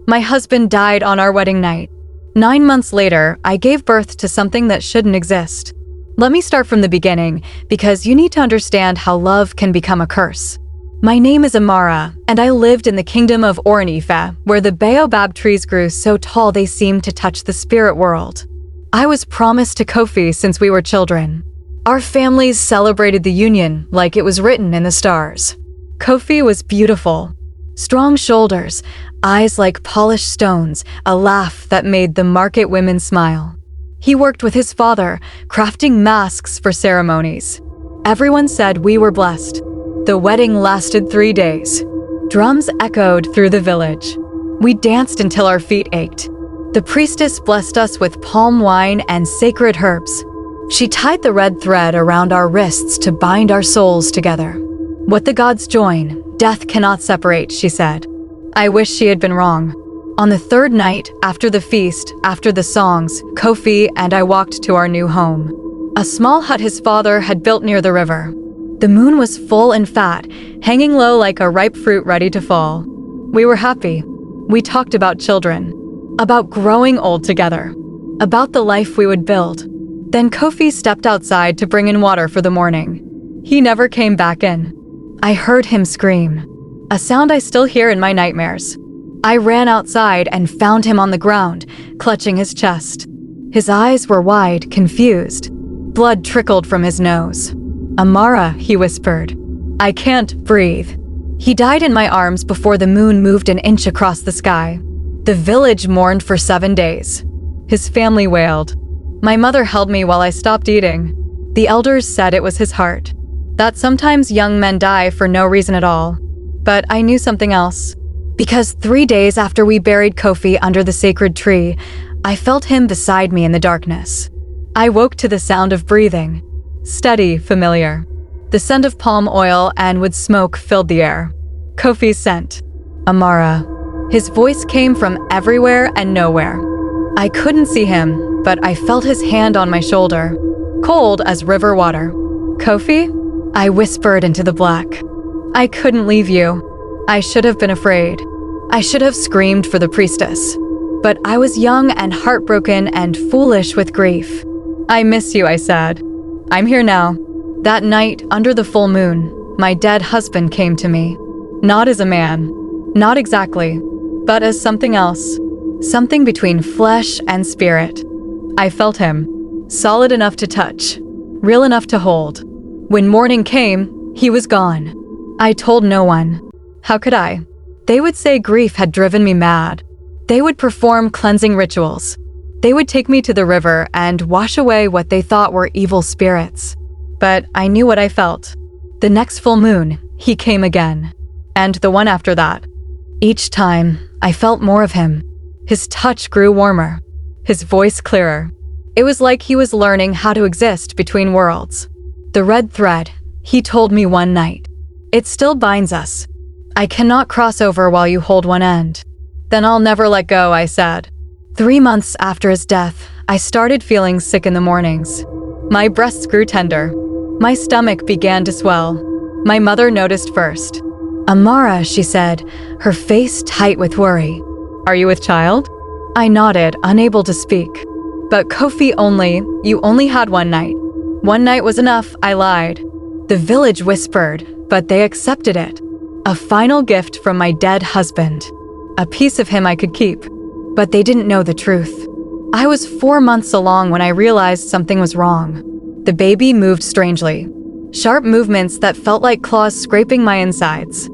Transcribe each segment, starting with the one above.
My husband died on our wedding night. 9 months later, I gave birth to something that shouldn't exist. Let me start from the beginning, because you need to understand how love can become a curse. My name is Amara, and I lived in the kingdom of Orun-Ife, where the baobab trees grew so tall they seemed to touch the spirit world. I was promised to Kofi since we were children. Our families celebrated the union like it was written in the stars. Kofi was beautiful. Strong shoulders, eyes like polished stones, a laugh that made the market women smile. He worked with his father, crafting masks for ceremonies. Everyone said we were blessed. The wedding lasted 3 days. Drums echoed through the village. We danced until our feet ached. The priestess blessed us with palm wine and sacred herbs. She tied the red thread around our wrists to bind our souls together. What the gods join, death cannot separate, she said. I wish she had been wrong. On the 3rd night, after the feast, after the songs, Kofi and I walked to our new home. A small hut his father had built near the river. The moon was full and fat, hanging low like a ripe fruit ready to fall. We were happy. We talked about children, about growing old together, about the life we would build. Then Kofi stepped outside to bring in water for the morning. He never came back in. I heard him scream, a sound I still hear in my nightmares. I ran outside and found him on the ground, clutching his chest. His eyes were wide, confused. Blood trickled from his nose. Amara, he whispered. I can't breathe. He died in my arms before the moon moved an inch across the sky. The village mourned for 7 days. His family wailed. My mother held me while I stopped eating. The elders said it was his heart, that sometimes young men die for no reason at all. But I knew something else. Because 3 days after we buried Kofi under the sacred tree, I felt him beside me in the darkness. I woke to the sound of breathing. Steady, familiar. The scent of palm oil and wood smoke filled the air. Kofi's scent. Amara. His voice came from everywhere and nowhere. I couldn't see him, but I felt his hand on my shoulder, cold as river water. Kofi? I whispered into the black. I couldn't leave you. I should have been afraid. I should have screamed for the priestess. But I was young and heartbroken and foolish with grief. I miss you, I said. I'm here now. That night, under the full moon, my dead husband came to me. Not as a man. Not exactly. But as something else. Something between flesh and spirit. I felt him. Solid enough to touch. Real enough to hold. When morning came, he was gone. I told no one. How could I? They would say grief had driven me mad. They would perform cleansing rituals. They would take me to the river and wash away what they thought were evil spirits. But I knew what I felt. The next full moon, he came again. And the one after that. Each time, I felt more of him. His touch grew warmer. His voice clearer. It was like he was learning how to exist between worlds. The red thread, he told me one night. It still binds us. I cannot cross over while you hold one end. Then I'll never let go, I said. 3 months after his death, I started feeling sick in the mornings. My breasts grew tender. My stomach began to swell. My mother noticed first. Amara, she said, her face tight with worry. Are you with child? I nodded, unable to speak. But Kofi you only had one night. One night was enough, I lied. The village whispered, but they accepted it. A final gift from my dead husband. A piece of him I could keep. But they didn't know the truth. I was 4 months along when I realized something was wrong. The baby moved strangely. Sharp movements that felt like claws scraping my insides.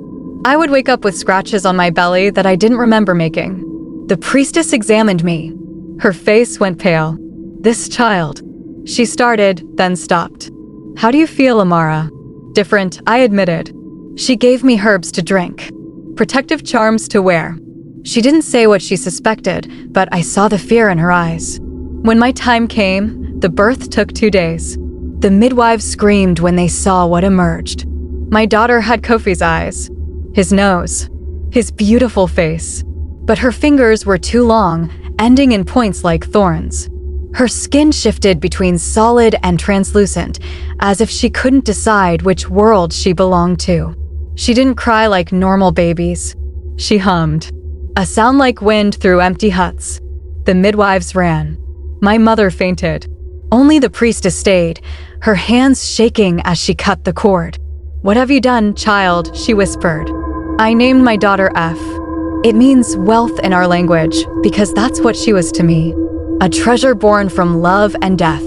I would wake up with scratches on my belly that I didn't remember making. The priestess examined me. Her face went pale. This child. She started, then stopped. How do you feel, Amara? Different, I admitted. She gave me herbs to drink. Protective charms to wear. She didn't say what she suspected, but I saw the fear in her eyes. When my time came, the birth took 2 days. The midwives screamed when they saw what emerged. My daughter had Kofi's eyes, his nose, his beautiful face. But her fingers were too long, ending in points like thorns. Her skin shifted between solid and translucent, as if she couldn't decide which world she belonged to. She didn't cry like normal babies. She hummed. A sound like wind through empty huts. The midwives ran. My mother fainted. Only the priestess stayed, her hands shaking as she cut the cord. "What have you done, child?" she whispered. I named my daughter F. It means wealth in our language, because that's what she was to me. A treasure born from love and death.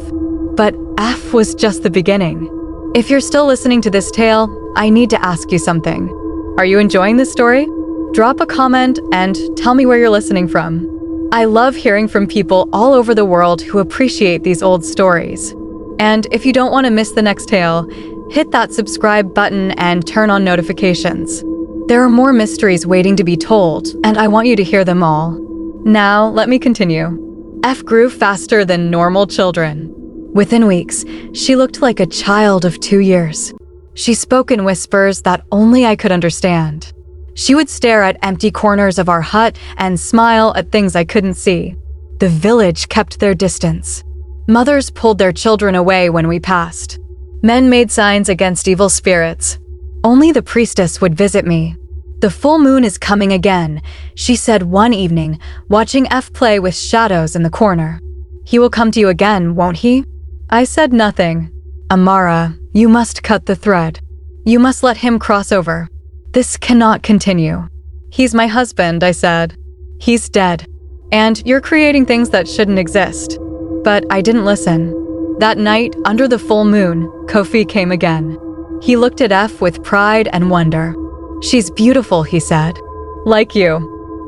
But F was just the beginning. If you're still listening to this tale, I need to ask you something. Are you enjoying this story? Drop a comment and tell me where you're listening from. I love hearing from people all over the world who appreciate these old stories. And if you don't want to miss the next tale, hit that subscribe button and turn on notifications. There are more mysteries waiting to be told, and I want you to hear them all. Now, let me continue. F grew faster than normal children. Within weeks, she looked like a child of 2 years. She spoke in whispers that only I could understand. She would stare at empty corners of our hut and smile at things I couldn't see. The village kept their distance. Mothers pulled their children away when we passed. Men made signs against evil spirits. Only the priestess would visit me. "The full moon is coming again," she said one evening, watching F play with shadows in the corner. "He will come to you again, won't he?" I said nothing. "Amara, you must cut the thread. You must let him cross over. This cannot continue." "He's my husband," I said. "He's dead. And you're creating things that shouldn't exist." But I didn't listen. That night, under the full moon, Kofi came again. He looked at F with pride and wonder. "She's beautiful," he said. "Like you."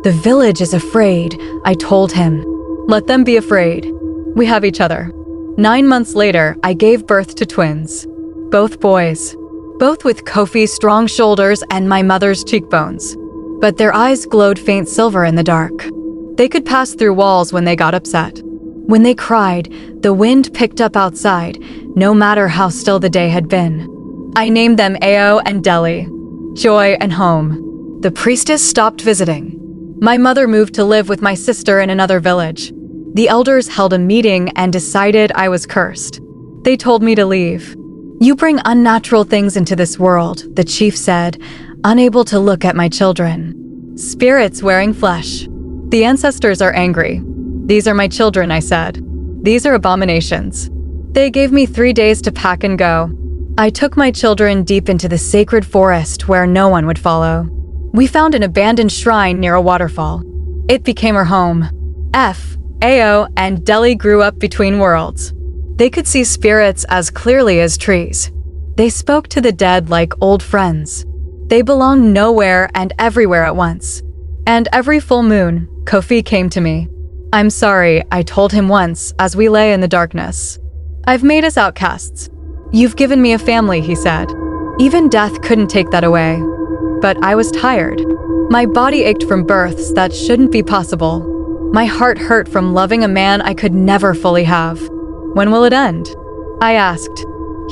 "The village is afraid," I told him. "Let them be afraid. We have each other." 9 months later, I gave birth to twins. Both boys. Both with Kofi's strong shoulders and my mother's cheekbones. But their eyes glowed faint silver in the dark. They could pass through walls when they got upset. When they cried, the wind picked up outside, no matter how still the day had been. I named them Ao and Deli. Joy and home. The priestess stopped visiting. My mother moved to live with my sister in another village. The elders held a meeting and decided I was cursed. They told me to leave. "You bring unnatural things into this world," the chief said, unable to look at my children. "Spirits wearing flesh. The ancestors are angry." "These are my children," I said. "These are abominations." They gave me 3 days to pack and go. I took my children deep into the sacred forest where no one would follow. We found an abandoned shrine near a waterfall. It became our home. F, Ao, and Deli grew up between worlds. They could see spirits as clearly as trees. They spoke to the dead like old friends. They belonged nowhere and everywhere at once. And every full moon, Kofi came to me. "I'm sorry," I told him once as we lay in the darkness. "I've made us outcasts. You've given me a family," he said. Even death couldn't take that away. But I was tired. My body ached from births that shouldn't be possible. My heart hurt from loving a man I could never fully have. "When will it end?" I asked.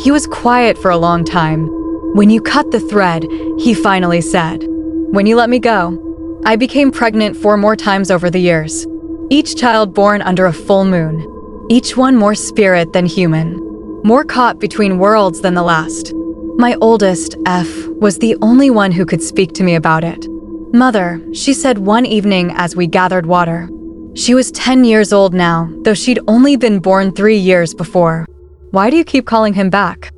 He was quiet for a long time. "When you cut the thread," he finally said. "When you let me go." I became pregnant 4 more times over the years. Each child born under a full moon. Each one more spirit than human. More caught between worlds than the last. My oldest, F, was the only one who could speak to me about it. "Mother," she said one evening as we gathered water. She was 10 years old now, though she'd only been born 3 years before. "Why do you keep calling him back?"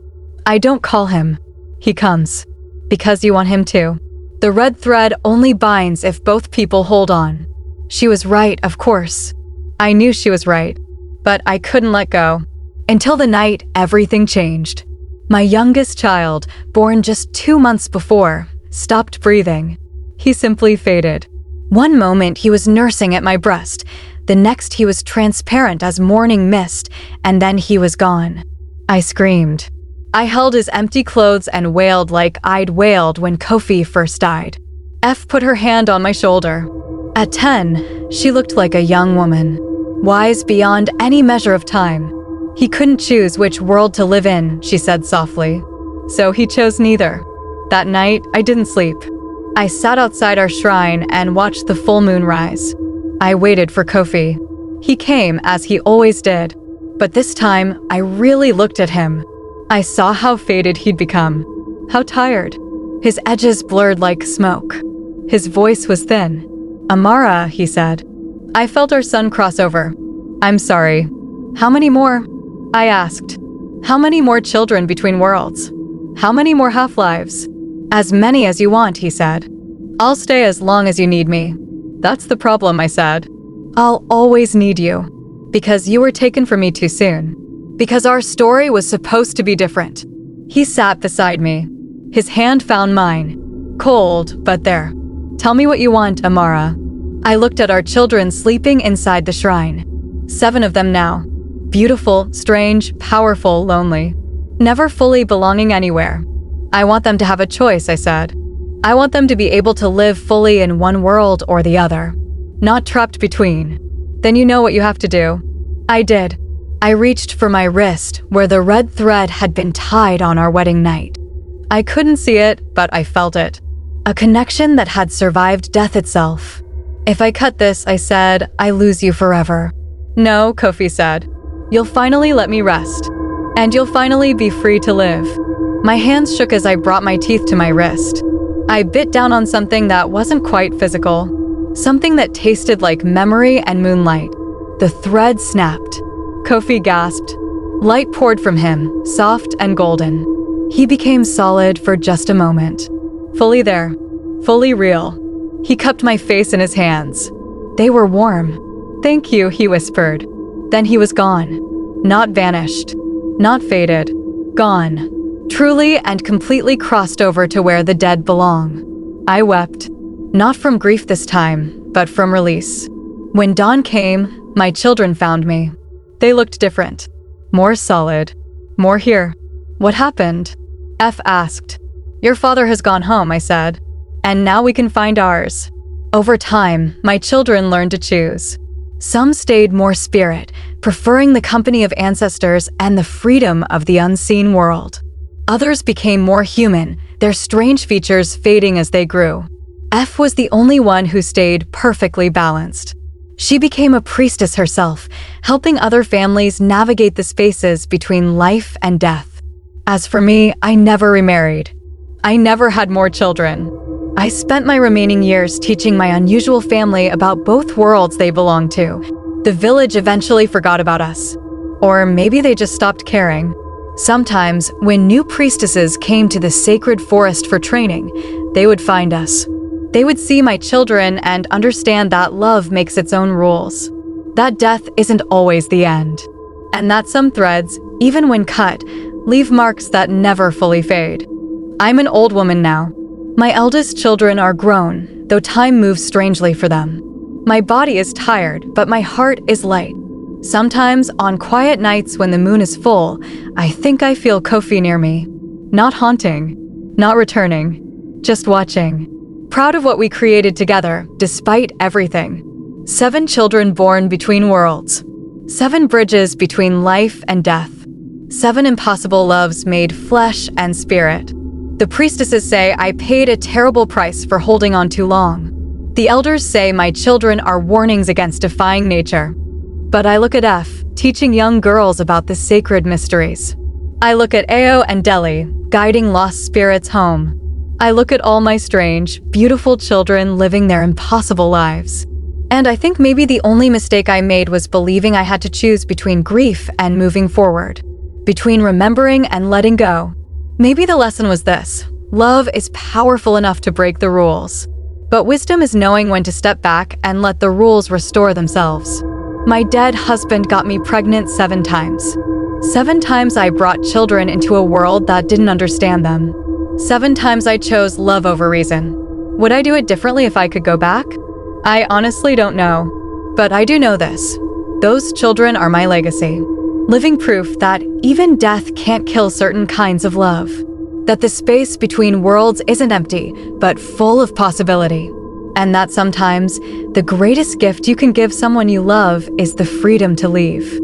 "I don't call him. He comes. Because you want him to. The red thread only binds if both people hold on." She was right, of course. I knew she was right, but I couldn't let go. Until the night everything changed. My youngest child, born just 2 months before, stopped breathing. He simply faded. One moment he was nursing at my breast, the next he was transparent as morning mist, and then he was gone. I screamed. I held his empty clothes and wailed like I'd wailed when Kofi first died. F put her hand on my shoulder. At 10, she looked like a young woman, wise beyond any measure of time. "He couldn't choose which world to live in," she said softly. So he chose neither. That night, I didn't sleep. I sat outside our shrine and watched the full moon rise. I waited for Kofi. He came as he always did. But this time, I really looked at him. I saw how faded he'd become. How tired. His edges blurred like smoke. His voice was thin. Amara, he said. I felt our son cross over. I'm sorry. How many more? I asked. How many more children between worlds? How many more half-lives? As many as you want, he said. I'll stay as long as you need me. That's the problem, I said. I'll always need you. Because you were taken from me too soon. Because our story was supposed to be different. He sat beside me. His hand found mine. Cold, but there. Tell me what you want, Amara. I looked at our children sleeping inside the shrine. 7 of them now. Beautiful, strange, powerful, lonely. Never fully belonging anywhere. I want them to have a choice, I said. I want them to be able to live fully in one world or the other. Not trapped between. Then you know what you have to do. I did. I reached for my wrist, where the red thread had been tied on our wedding night. I couldn't see it, but I felt it. A connection that had survived death itself. If I cut this, I said, I lose you forever. No, Kofi said. You'll finally let me rest. And you'll finally be free to live. My hands shook as I brought my teeth to my wrist. I bit down on something that wasn't quite physical. Something that tasted like memory and moonlight. The thread snapped. Kofi gasped. Light poured from him, soft and golden. He became solid for just a moment. Fully there. Fully real. He cupped my face in his hands. They were warm. Thank you, he whispered. Then he was gone. Not vanished. Not faded. Gone. Truly and completely crossed over to where the dead belong. I wept. Not from grief this time, but from release. When dawn came, my children found me. They looked different. More solid. More here. What happened? F asked. Your father has gone home, I said. And now we can find ours. Over time, my children learned to choose. Some stayed more spirit, preferring the company of ancestors and the freedom of the unseen world. Others became more human, their strange features fading as they grew. F was the only one who stayed perfectly balanced. She became a priestess herself, helping other families navigate the spaces between life and death. As for me, I never remarried. I never had more children. I spent my remaining years teaching my unusual family about both worlds they belonged to. The village eventually forgot about us. Or maybe they just stopped caring. Sometimes, when new priestesses came to the sacred forest for training, they would find us. They would see my children and understand that love makes its own rules. That death isn't always the end. And that some threads, even when cut, leave marks that never fully fade. I'm an old woman now. My eldest children are grown, though time moves strangely for them. My body is tired, but my heart is light. Sometimes, on quiet nights when the moon is full, I think I feel Kofi near me. Not haunting, not returning, just watching. Proud of what we created together, despite everything. 7 children born between worlds. 7 bridges between life and death. 7 impossible loves made flesh and spirit. The priestesses say I paid a terrible price for holding on too long. The elders say my children are warnings against defying nature. But I look at F, teaching young girls about the sacred mysteries. I look at Ao and Deli, guiding lost spirits home. I look at all my strange, beautiful children living their impossible lives. And I think maybe the only mistake I made was believing I had to choose between grief and moving forward. Between remembering and letting go. Maybe the lesson was this: love is powerful enough to break the rules. But wisdom is knowing when to step back and let the rules restore themselves. My dead husband got me pregnant 7 times. 7 times I brought children into a world that didn't understand them. 7 times I chose love over reason. Would I do it differently if I could go back? I honestly don't know. But I do know this. Those children are my legacy. Living proof that even death can't kill certain kinds of love. That the space between worlds isn't empty, but full of possibility. And that sometimes, the greatest gift you can give someone you love is the freedom to leave.